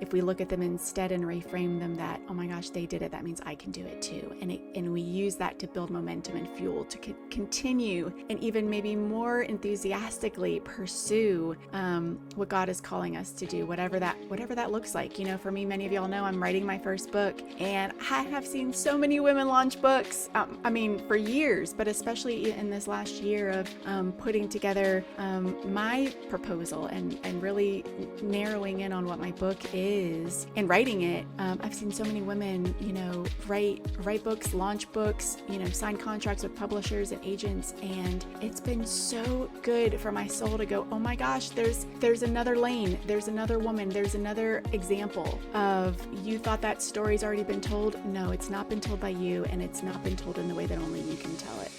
if we look at them instead and reframe them that, oh my gosh, they did it, that means I can do it too. And we use that to build momentum and fuel to continue and even maybe more enthusiastically pursue what God is calling us to do, whatever that looks like. You know, for me, many of y'all know I'm writing my first book, and I have seen so many women launch books. For years, but especially in this last year of putting together my proposal and really narrowing in on what my book is and writing it. I've seen so many women, you know, write books, launch books, you know, sign contracts with publishers and agents, and it's been so good for my soul to go, oh my gosh, there's another lane, there's another woman, there's another example of, you thought that story's already been told. No, it's not been told by you, and it's not been told in the way that only you can tell it.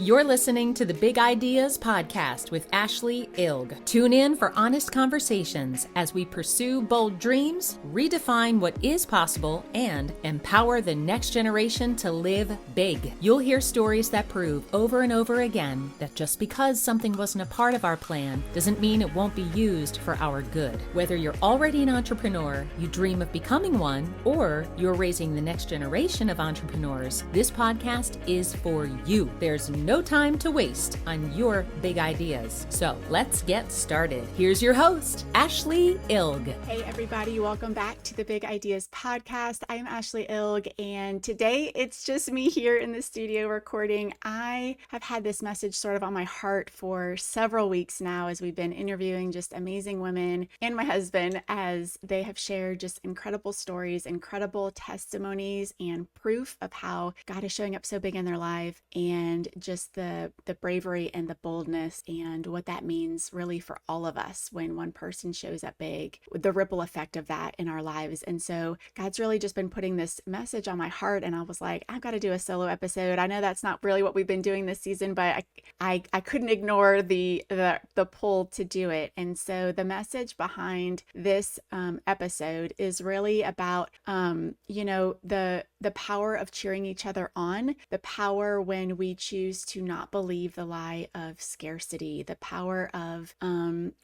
You're listening to the Big Ideas Podcast with Ashlee Ilg. Tune in for honest conversations as we pursue bold dreams, redefine what is possible, and empower the next generation to live big. You'll hear stories that prove over and over again that just because something wasn't a part of our plan doesn't mean it won't be used for our good. Whether you're already an entrepreneur, you dream of becoming one, or you're raising the next generation of entrepreneurs, this podcast is for you. There's no time to waste on your big ideas. So let's get started. Here's your host, Ashlee Ilg. Hey everybody, welcome back to the Big Ideas Podcast. I'm Ashlee Ilg, and today it's just me here in the studio recording. I have had this message sort of on my heart for several weeks now as we've been interviewing just amazing women and my husband as they have shared just incredible stories, incredible testimonies, and proof of how God is showing up so big in their life, and just the bravery and the boldness and what that means really for all of us when one person shows up big, the ripple effect of that in our lives. And so God's really just been putting this message on my heart, and I was like, I've got to do a solo episode. I know that's not really what we've been doing this season, but I couldn't ignore the pull to do it. And so the message behind this episode is really about the power of cheering each other on, the power when we choose to not believe the lie of scarcity, the power of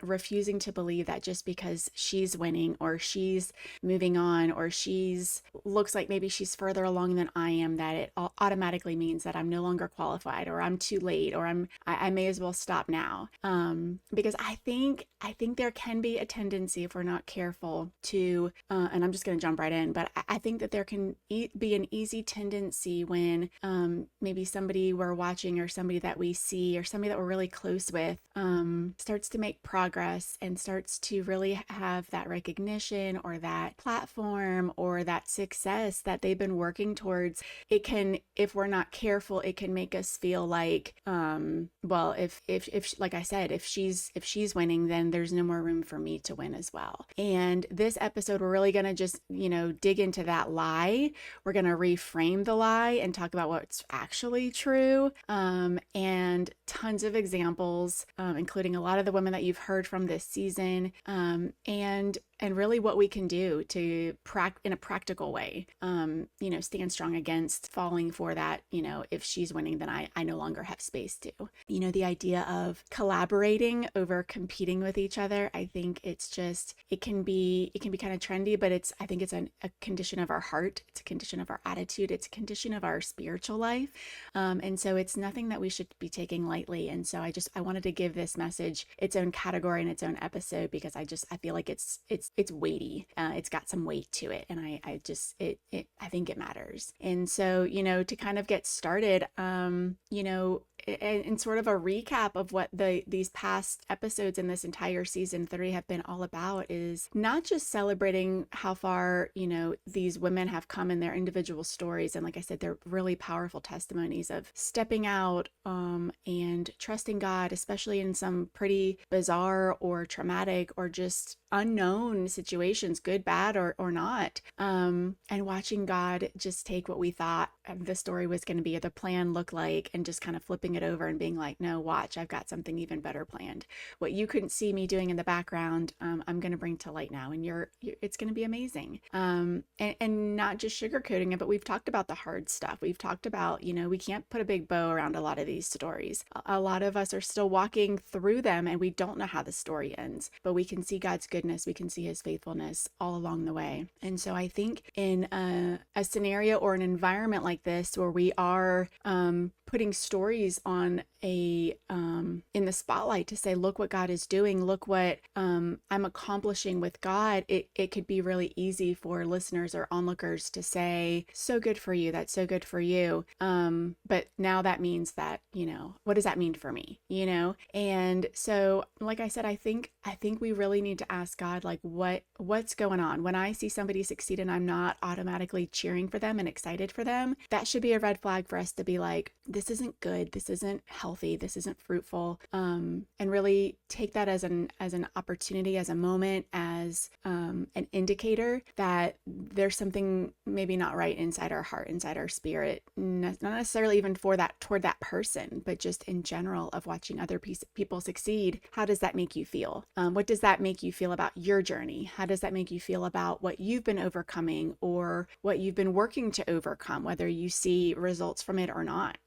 refusing to believe that just because she's winning or she's moving on or looks like maybe she's further along than I am, that it automatically means that I'm no longer qualified or I'm too late or I may as well stop now. Because I think there can be a tendency, if we're not careful, to, and I'm just going to jump right in, but I think that there can be an easy tendency when maybe somebody we're watching or somebody that we see or somebody that we're really close with starts to make progress and starts to really have that recognition or that platform or that success that they've been working towards. It can, if we're not careful, it can make us feel like, well, if like I said, if she's winning, then there's no more room for me to win as well. And this episode, we're really going to just, dig into that lie. We're going to reframe the lie and talk about what's actually true. And tons of examples, including a lot of the women that you've heard from this season, and really what we can do to in a practical way, stand strong against falling for that, if she's winning, then I no longer have space to. The idea of collaborating over competing with each other, I think it can be kind of trendy, but I think it's a condition of our heart. It's a condition of our attitude. It's a condition of our spiritual life. And so it's nothing that we should be taking lightly. And so I wanted to give this message its own category and its own episode because I feel like it's weighty. It's got some weight to it. And I think it matters. And so, to kind of get started, and sort of a recap of what these past episodes in this entire season 3 have been all about is not just celebrating how far, these women have come in their individual stories. And like I said, they're really powerful testimonies of stepping out and trusting God, especially in some pretty bizarre or traumatic or just unknown situations, good, bad, or not. And watching God just take what we thought the story was going to be or the plan looked like and just kind of flipping it over and being like, no, watch, I've got something even better planned. What you couldn't see me doing in the background, I'm going to bring to light now, and it's going to be amazing. And not just sugarcoating it, but we've talked about the hard stuff. We've talked about, we can't put a big bow around a lot of these stories. A lot of us are still walking through them and we don't know how the story ends, but we can see God's goodness goodness, we can see his faithfulness all along the way. And so I think in a scenario or an environment like this where we are putting stories on in the spotlight to say, look what God is doing, look what I'm accomplishing with God, it could be really easy for listeners or onlookers to say, so good for you, that's so good for you. But now that means that, what does that mean for me? And so, like I said, I think we really need to ask God, like, what's going on? When I see somebody succeed and I'm not automatically cheering for them and excited for them, that should be a red flag for us to be like, this isn't good, this isn't healthy, this isn't fruitful, and really take that as an opportunity, as a moment, as an indicator that there's something maybe not right inside our heart, inside our spirit, not necessarily even toward that person, but just in general of watching other people succeed. How does that make you feel? What does that make you feel about your journey? How does that make you feel about what you've been overcoming or what you've been working to overcome, whether you see results from it or not?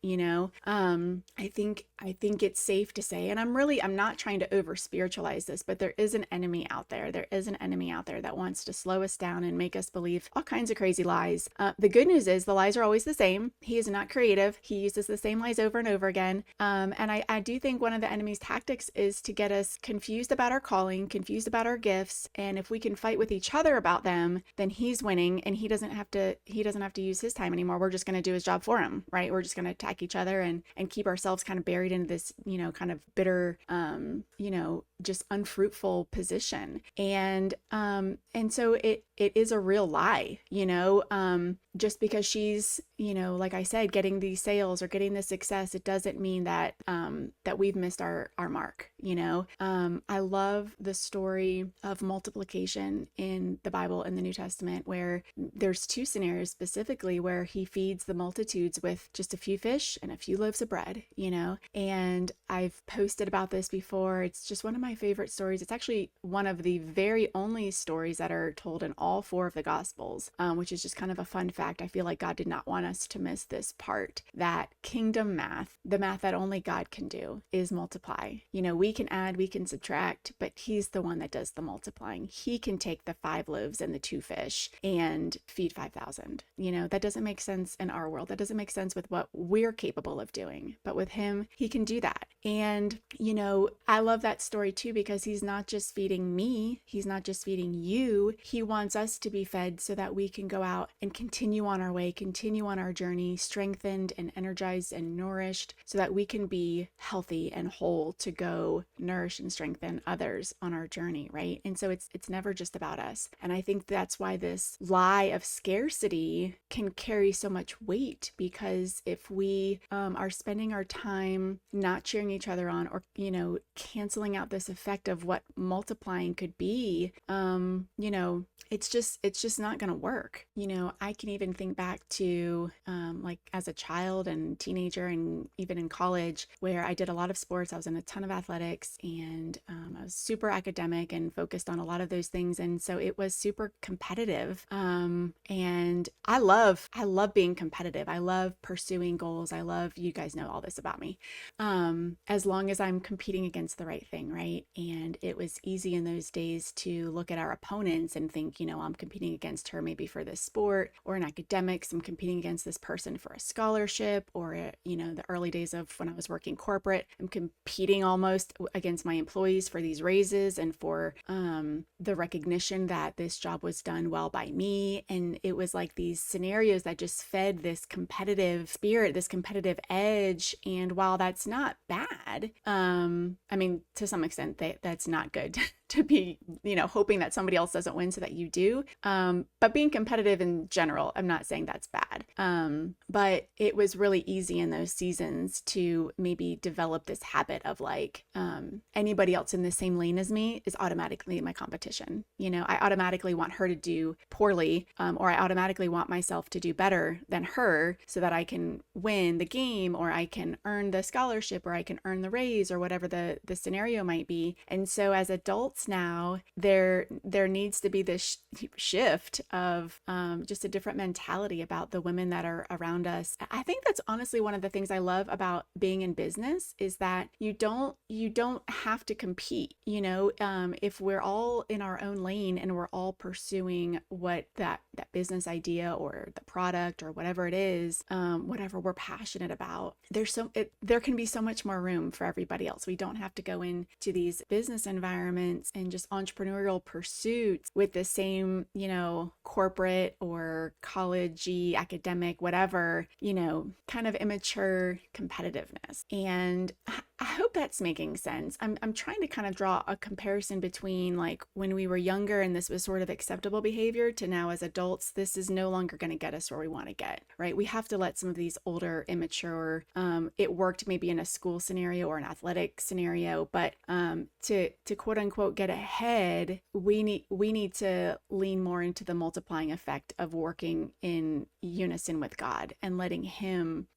I think it's safe to say, and I'm not trying to over spiritualize this, but there is an enemy out there. There is an enemy out there that wants to slow us down and make us believe all kinds of crazy lies. The good news is the lies are always the same. He is not creative. He uses the same lies over and over again. And I do think one of the enemy's tactics is to get us confused about our calling, confused about our gifts. And if we can fight with each other about them, then he's winning and he doesn't have to use his time anymore. We're just going to do his job for him, right? We're just going to attack each other and keep ourselves kind of buried in this, kind of bitter, just unfruitful position. And so it is a real lie, just because she's, like I said, getting these sales or getting this success, it doesn't mean that we've missed our mark. I love the story of multiplication in the Bible in the New Testament, where there's two scenarios specifically where he feeds the multitudes with just a few fish and a few loaves of bread, and I've posted about this before. It's just one of my favorite stories. It's actually one of the very only stories that are told in all four of the Gospels, which is just kind of a fun fact. I feel like God did not want us to miss this part, that kingdom math, the math that only God can do, is multiply. We can add, we can subtract, but he's the one that does the multiplying. He can take the 5 loaves and the 2 fish and feed 5,000. That doesn't make sense in our world. That doesn't make sense with what we're capable of doing. But with him, he can do that. And, I love that story too, because he's not just feeding me. He's not just feeding you. He wants us to be fed so that we can go out and continue on our way, continue on our journey, strengthened and energized and nourished, so that we can be healthy and whole to go nourish and strengthen others on our journey, right? And so it's never just about us. And I think that's why this lie of scarcity can carry so much weight, because if we are spending our time not cheering each other on, or canceling out this effect of what multiplying could be, it's just not going to work. I can even think back to like as a child and teenager and even in college, where I did a lot of sports. I was in a ton of athletics, and I was super academic and focused on a lot of those things. And so it was super competitive. And I love being competitive. I love pursuing goals. You guys know all this about me. As long as I'm competing against the right thing, right? And it was easy in those days to look at our opponents and think, I'm competing against her maybe for this sport, or in academics, I'm competing against this person for a scholarship, or, the early days of when I was working corporate, I'm competing almost against my employees for these raises and for the recognition that this job was done well by me. And it was like these scenarios that just fed this competitive spirit, this competitive edge. And while that's not bad, to some extent that's not good to be, hoping that somebody else doesn't win so that you do. But being competitive in general, I'm not saying that's bad. But it was really easy in those seasons to maybe develop this habit of like, anybody else in the same lane as me is automatically my competition. I automatically want her to do poorly, or I automatically want myself to do better than her so that I can win the game, or I can earn the scholarship, or I can earn the raise, or whatever the scenario might be. And so as adults, adults now, there needs to be this shift of just a different mentality about the women that are around us. I think that's honestly one of the things I love about being in business is that you don't have to compete. If we're all in our own lane and we're all pursuing what that business idea or the product or whatever it is, whatever we're passionate about, there can be so much more room for everybody else. We don't have to go into these business environments and just entrepreneurial pursuits with the same, corporate or college-y, academic, whatever, kind of immature competitiveness. And I hope that's making sense. I'm trying to kind of draw a comparison between like when we were younger and this was sort of acceptable behavior to now as adults, this is no longer going to get us where we want to get, right? We have to let some of these older, immature, it worked maybe in a school scenario or an athletic scenario, but to quote unquote get ahead, we need to lean more into the multiplying effect of working in unison with God and letting Him,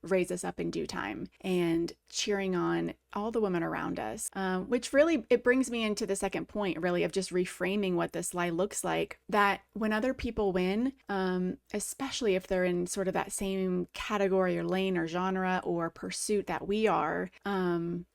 raise us up in due time and cheering on all the women around us, which really, it brings me into the second point really of just reframing what this lie looks like, that when other people win, especially if they're in sort of that same category or lane or genre or pursuit that we are,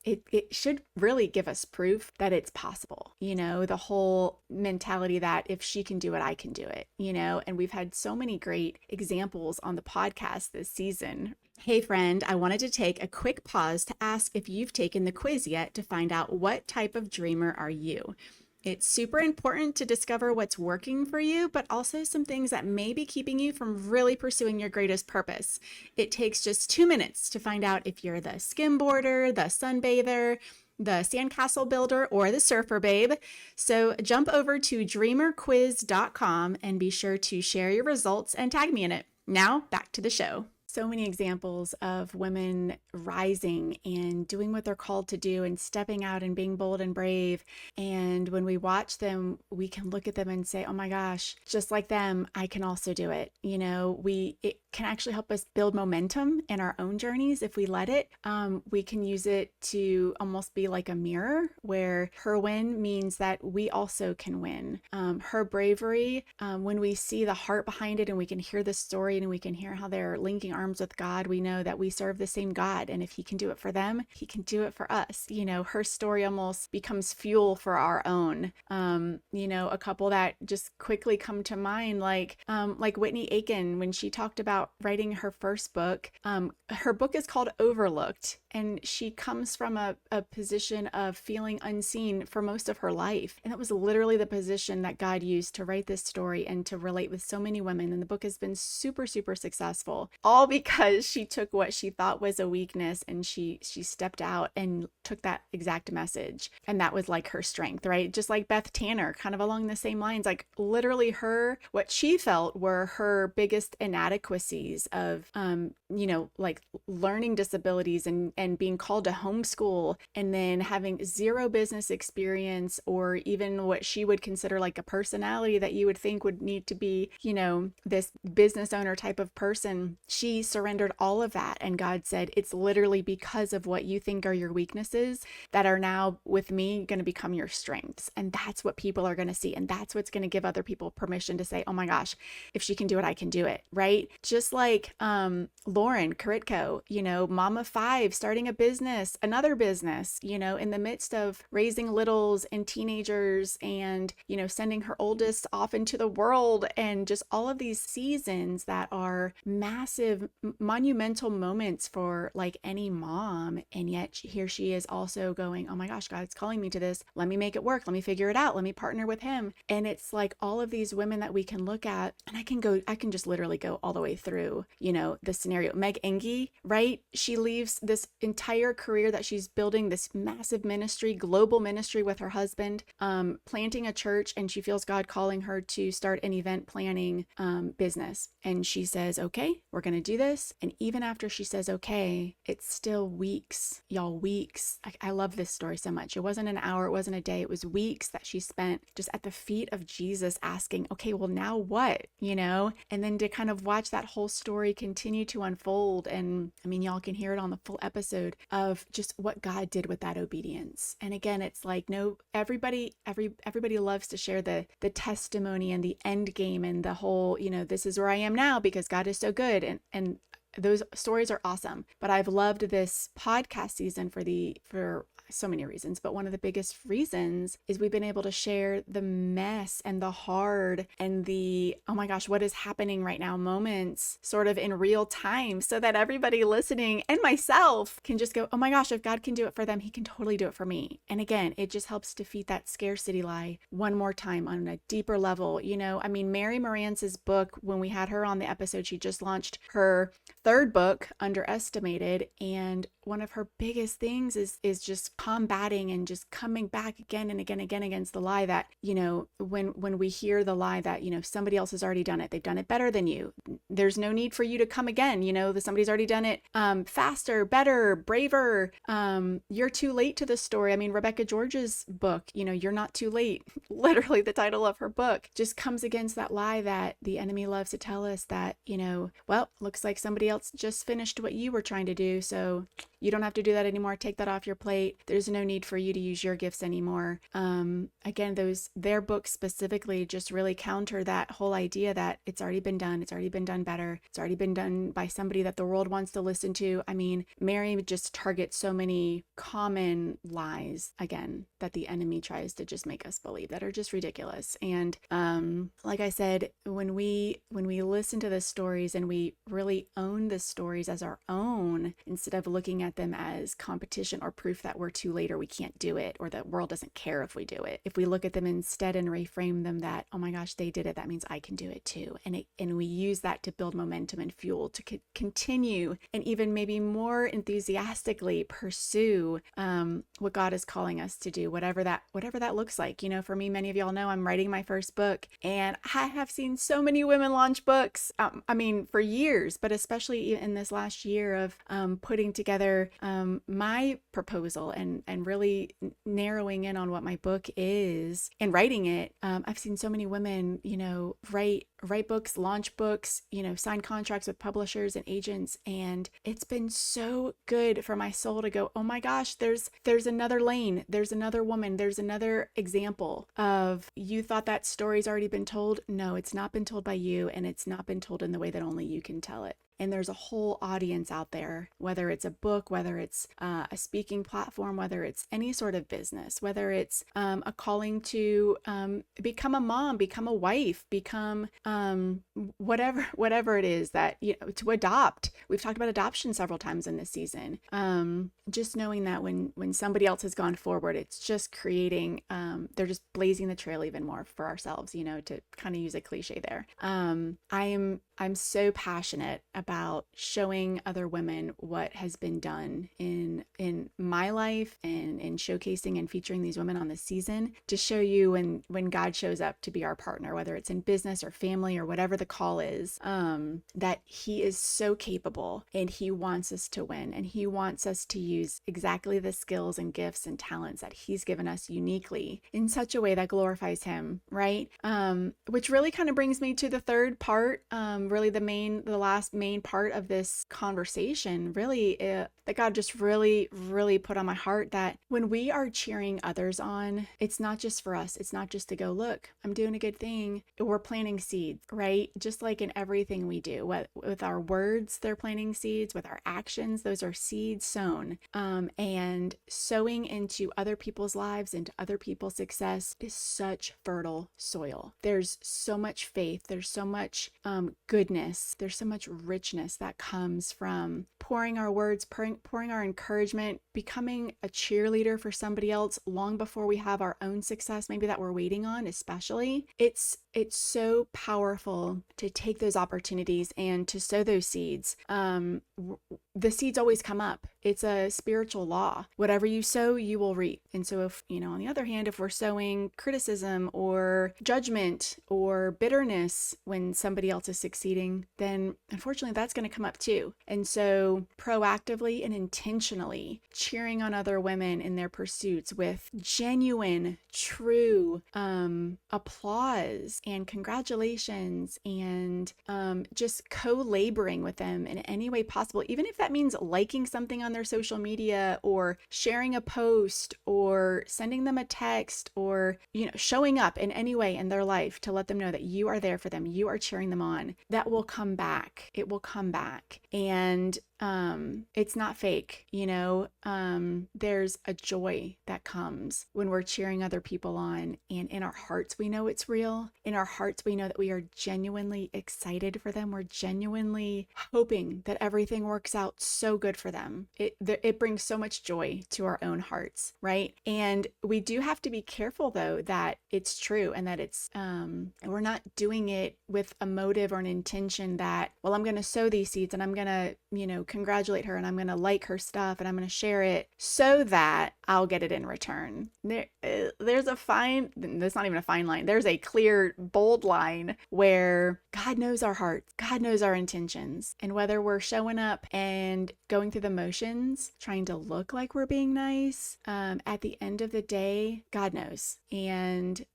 it should really give us proof that it's possible, the whole mentality that if she can do it, I can do it, and we've had so many great examples on the podcast this season. Hey friend, I wanted to take a quick pause to ask if you've taken the quiz yet to find out what type of dreamer are you. It's super important to discover what's working for you, but also some things that may be keeping you from really pursuing your greatest purpose. It takes just 2 minutes to find out if you're the skimboarder, the sunbather, the sandcastle builder, or the surfer babe. So jump over to dreamerquiz.com and be sure to share your results and tag me in it. Now back to the show. So many examples of women rising and doing what they're called to do and stepping out and being bold and brave. And when we watch them, we can look at them and say, oh my gosh, just like them, I can also do it. It can actually help us build momentum in our own journeys if we let it. We can use it to almost be like a mirror where her win means that we also can win. Her bravery, when we see the heart behind it and we can hear the story and we can hear how they're linking arms with God, we know that we serve the same God. And if He can do it for them, He can do it for us. Her story almost becomes fuel for our own. A couple that just quickly come to mind, like Whitney Aiken, when she talked about writing her first book. Her book is called Overlooked, and she comes from a position of feeling unseen for most of her life. And that was literally the position that God used to write this story and to relate with so many women. And the book has been super, super successful, all because she took what she thought was a weakness and she stepped out and took that exact message. And that was like her strength, right? Just like Beth Tanner, kind of along the same lines, like literally what she felt were her biggest inadequacies of, like learning disabilities and being called to homeschool and then having zero business experience or even what she would consider like a personality that you would think would need to be, this business owner type of person. She surrendered all of that. And God said, it's literally because of what you think are your weaknesses that are now with me going to become your strengths. And that's what people are going to see. And that's what's going to give other people permission to say, oh my gosh, if she can do it, I can do it. Right. Just like Lauren Karitko, mama 5, starting a business, another business, in the midst of raising littles and teenagers and, sending her oldest off into the world and just all of these seasons that are massive, monumental moments for like any mom. And yet here she is also going, oh my gosh, God's calling me to this. Let me make it work. Let me figure it out. Let me partner with Him. And it's like all of these women that we can look at, and I can just literally go all the way through, the scenario. Meg Engie, right? She leaves this entire career that she's building, this massive ministry, global ministry with her husband, planting a church, and she feels God calling her to start an event planning business. And she says, okay, we're going to do this. And even after she says, okay, it's still weeks, y'all, weeks. I love this story so much. It wasn't an hour, it wasn't a day, it was weeks that she spent just at the feet of Jesus asking, okay, well, now what, And then to kind of watch that whole story continue to unfold. And I mean, y'all can hear it on the full episode episode of just what God did with that obedience. And again, it's like, no, everybody loves to share the testimony and the end game and the whole, this is where I am now because God is so good. And those stories are awesome. But I've loved this podcast season for so many reasons, but one of the biggest reasons is we've been able to share the mess and the hard and the, oh my gosh, what is happening right now moments sort of in real time, so that everybody listening and myself can just go, oh my gosh, if God can do it for them, he can totally do it for me. And again, it just helps defeat that scarcity lie one more time on a deeper level. Mary Morance's book, when we had her on the episode, she just launched her third book, Underestimated, and one of her biggest things is just combating and just coming back again and again against the lie that, when we hear the lie that, somebody else has already done it, they've done it better than you, there's no need for you to come again, that somebody's already done it faster, better, braver, you're too late to the story. Rebecca George's book, You're Not Too Late, literally the title of her book, just comes against that lie that the enemy loves to tell us that, looks like somebody else just finished what you were trying to do, so you don't have to do that anymore. Take that off your plate. There's no need for you to use your gifts anymore. Again, their books specifically just really counter that whole idea that it's already been done. It's already been done better. It's already been done by somebody that the world wants to listen to. Mary just targets so many common lies, again, that the enemy tries to just make us believe that are just ridiculous. And like I said, when we listen to the stories and we really own the stories as our own, instead of looking at them as competition or proof that we're too late or we can't do it or the world doesn't care if we do it. If we look at them instead and reframe them that, oh my gosh, they did it, that means I can do it too. And we use that to build momentum and fuel to continue and even maybe more enthusiastically pursue what God is calling us to do, whatever that looks like. For me, many of y'all know I'm writing my first book, and I have seen so many women launch books, for years, but especially in this last year of putting together my proposal and really narrowing in on what my book is and writing it. I've seen so many women, write books, launch books, sign contracts with publishers and agents. And it's been so good for my soul to go, oh my gosh, there's another lane. There's another woman. There's another example of, you thought that story's already been told. No, it's not been told by you. And it's not been told in the way that only you can tell it. And there's a whole audience out there, whether it's a book, whether it's a speaking platform, whether it's any sort of business, whether it's a calling to become a mom, become a wife, become whatever it is that, to adopt. We've talked about adoption several times in this season. Just knowing that when somebody else has gone forward, it's just creating, they're just blazing the trail even more for ourselves, to kind of use a cliche there. I'm so passionate about showing other women what has been done in my life and in showcasing and featuring these women on this season, to show you when God shows up to be our partner, whether it's in business or family or whatever the call is, that he is so capable and he wants us to win, and he wants us to use exactly the skills and gifts and talents that he's given us uniquely in such a way that glorifies him, right? Which really kind of brings me to the third part, really the last main part of this conversation, really, that God just really, really put on my heart, that when we are cheering others on, it's not just for us. It's not just to go, look, I'm doing a good thing. We're planting seeds, right? Just like in everything we do, with our words, they're planting seeds. With our actions, those are seeds sown. And sowing into other people's lives, into other people's success is such fertile soil. There's so much faith. There's so much goodness. There's so much richness that comes from pouring our words, pouring our encouragement, becoming a cheerleader for somebody else long before we have our own success, maybe that we're waiting on, especially. It's so powerful to take those opportunities and to sow those seeds. The seeds always come up. It's a spiritual law. Whatever you sow, you will reap. And so if, on the other hand, if we're sowing criticism or judgment or bitterness when somebody else is succeeding, then unfortunately unfortunately, that's going to come up too. And so proactively and intentionally cheering on other women in their pursuits with genuine, true applause and congratulations, and just co-laboring with them in any way possible, even if that means liking something on their social media or sharing a post or sending them a text or, showing up in any way in their life to let them know that you are there for them, you are cheering them on. That will come back. It will come back. And it's not fake, there's a joy that comes when we're cheering other people on, and in our hearts we know it's real. In our hearts we know that we are genuinely excited for them. We're genuinely hoping that everything works out so good for them. It brings so much joy to our own hearts, right? And we do have to be careful though that it's true, and that it's we're not doing it with a motive or an intention that, well, I'm going to sow these seeds and I'm going to, congratulate her and I'm going to like her stuff and I'm going to share it so that I'll get it in return. There's a fine, that's not even a fine line. There's a clear, bold line where God knows our hearts. God knows our intentions. And whether we're showing up and going through the motions, trying to look like we're being nice, at the end of the day, God knows. And,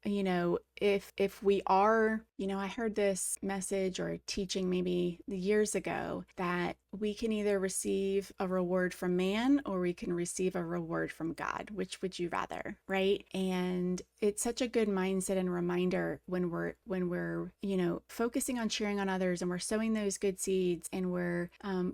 if we are, I heard this message or teaching maybe years ago that we can either receive a reward from man or we can receive a reward from God. Which would you rather, right? And it's such a good mindset and reminder when we're focusing on cheering on others, and we're sowing those good seeds, and we're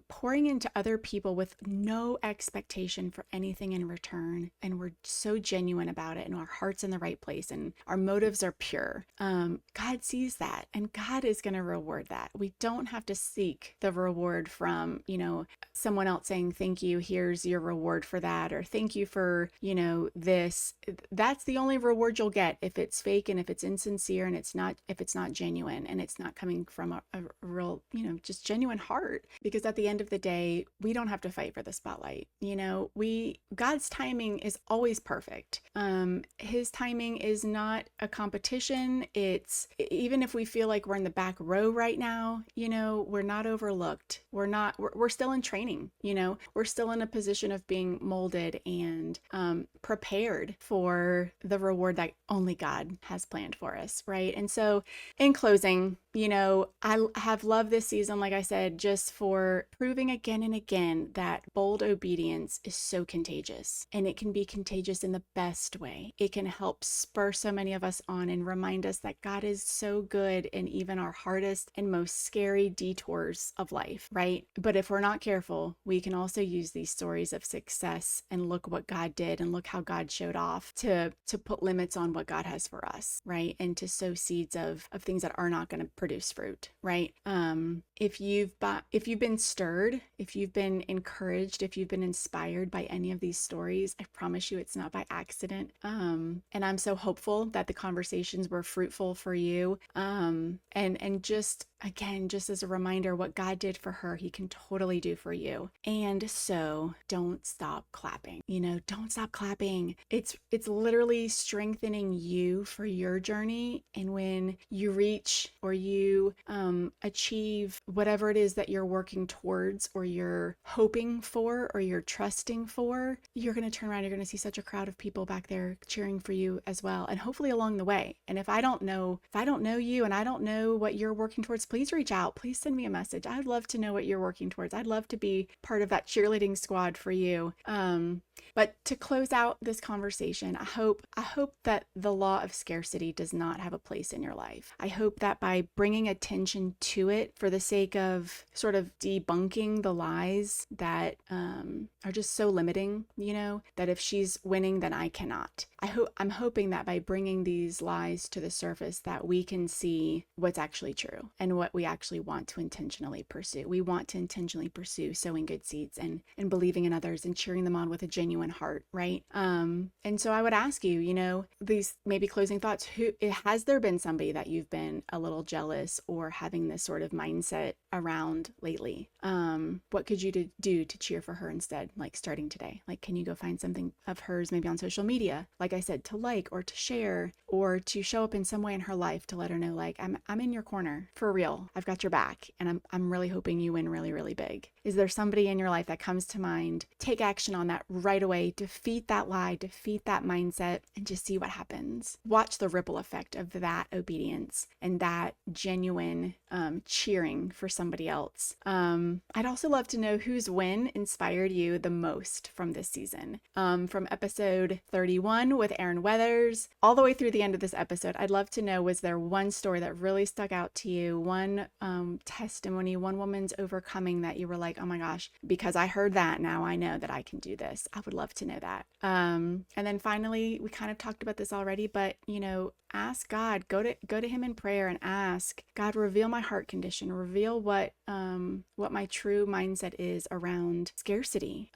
pouring into other people with no expectation for anything in return, and we're so genuine about it, and our heart's in the right place and our motives are pure. God sees that, and God is going to reward that. We don't have to seek the reward from someone else saying thank you, here's your reward for that, or thank you for this. That's the only reward you'll get if it's fake and if it's insincere and if it's not genuine and it's not coming from a real just genuine heart. Because at the end of the day, we don't have to fight for the spotlight. God's timing is always perfect. His timing is not a competition. It's, even if we feel like we're in the back row right now, we're not overlooked. We're still in training. We're still in a position of being molded and prepared for the reward that only God has planned for us, right? And so in closing, I have loved this season, like I said, just for proving again and again that bold obedience is so contagious, and it can be contagious in the best way. It can help spur so many of us on and remind us that God is so good in even our hardest and most scary detours of life, right? But if we're not careful, we can also use these stories of success and look what God did and look how God showed off to put limits on what God has for us, right? And to sow seeds of things that are not going to produce fruit, right? If you've been stirred, if you've been encouraged, if you've been inspired by any of these stories, I promise you it's not by accident. And I'm so hopeful that the conversations were fruitful for you. And just again, just as a reminder, what God did for her, he can totally do for you. And so don't stop clapping. Don't stop clapping. It's literally strengthening you for your journey. And when you reach or you achieve whatever it is that you're working towards or you're hoping for or you're trusting for, you're going to turn around. You're going to see such a crowd of people back there cheering for you as well. And hopefully along the way. And if I don't know you and I don't know what you're working towards, please reach out. Please send me a message. I'd love to know what you're working towards. I'd love to be part of that cheerleading squad for you. But to close out this conversation, I hope that the law of scarcity does not have a place in your life. I hope that by bringing attention to it for the sake of sort of debunking the lies that are just so limiting, that if she's winning, then I cannot. I'm hoping that by bringing these lies to the surface that we can see what's actually true and what we actually want to intentionally pursue. We want to intentionally pursue sowing good seeds and believing in others and cheering them on with a genuine heart, right? And so I would ask you, these maybe closing thoughts, has there been somebody that you've been a little jealous or having this sort of mindset around lately? What could you do to cheer for her instead, like starting today? Like, can you go find something of hers maybe on social media, like I said, to like or to share or to show up in some way in her life to let her know, like, I'm in your corner for real. real. I've got your back, and I'm really hoping you win really, really big. Is there somebody in your life that comes to mind? Take action on that right away. Defeat that lie, defeat that mindset, and just see what happens. Watch the ripple effect of that obedience and that genuine cheering for somebody else. I'd also love to know whose win inspired you the most from this season. From episode 31 with Aaron Weathers all the way through the end of this episode, I'd love to know, was there one story that really stuck out to you, one testimony, one woman's overcoming that you were like, oh my gosh, because I heard that, now I know that I can do this. I would love to know that. And then finally, we kind of talked about this already, but ask God, go to him in prayer and ask God, reveal my heart condition, reveal what my true mindset is around scarcity.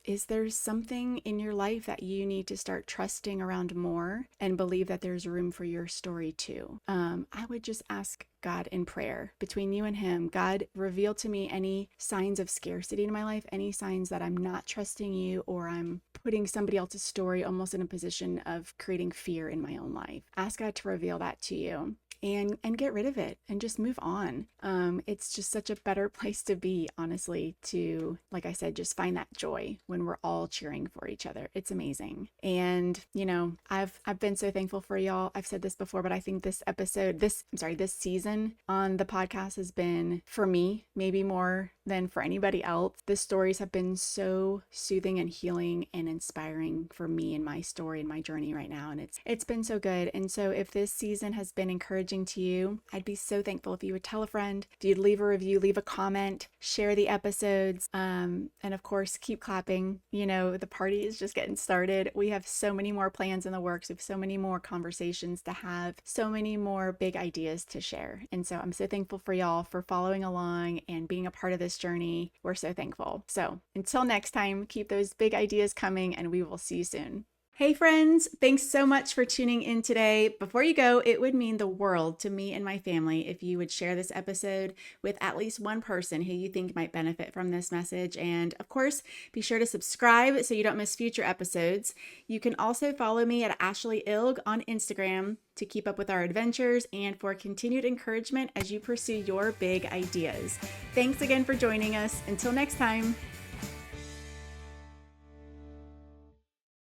Is there something in your life that you need to start trusting around more and believe that there's room for your story too? I would just ask God in prayer between you and him, God, reveal to me any signs of scarcity in my life, any signs that I'm not trusting you, or I'm putting somebody else's story almost in a position of creating fear in my own life. Ask God to reveal that to you. And get rid of it and just move on. It's just such a better place to be, honestly, to, like I said, just find that joy when we're all cheering for each other. It's amazing. And, I've been so thankful for y'all. I've said this before, but I think this season on the podcast has been, for me, maybe more than for anybody else. The stories have been so soothing and healing and inspiring for me and my story and my journey right now. And it's been so good. And so if this season has been encouraging to you, I'd be so thankful if you would tell a friend, if you'd leave a review, leave a comment, share the episodes, and of course, keep clapping. The party is just getting started. We have so many more plans in the works. We have so many more conversations to have, so many more big ideas to share. And so I'm so thankful for y'all for following along and being a part of this journey. We're so thankful. So until next time, keep those big ideas coming, and we will see you soon. Hey friends, thanks so much for tuning in today. Before you go, it would mean the world to me and my family if you would share this episode with at least one person who you think might benefit from this message. And of course, be sure to subscribe so you don't miss future episodes. You can also follow me at Ashlee Ilg on Instagram to keep up with our adventures and for continued encouragement as you pursue your big ideas. Thanks again for joining us. Until next time.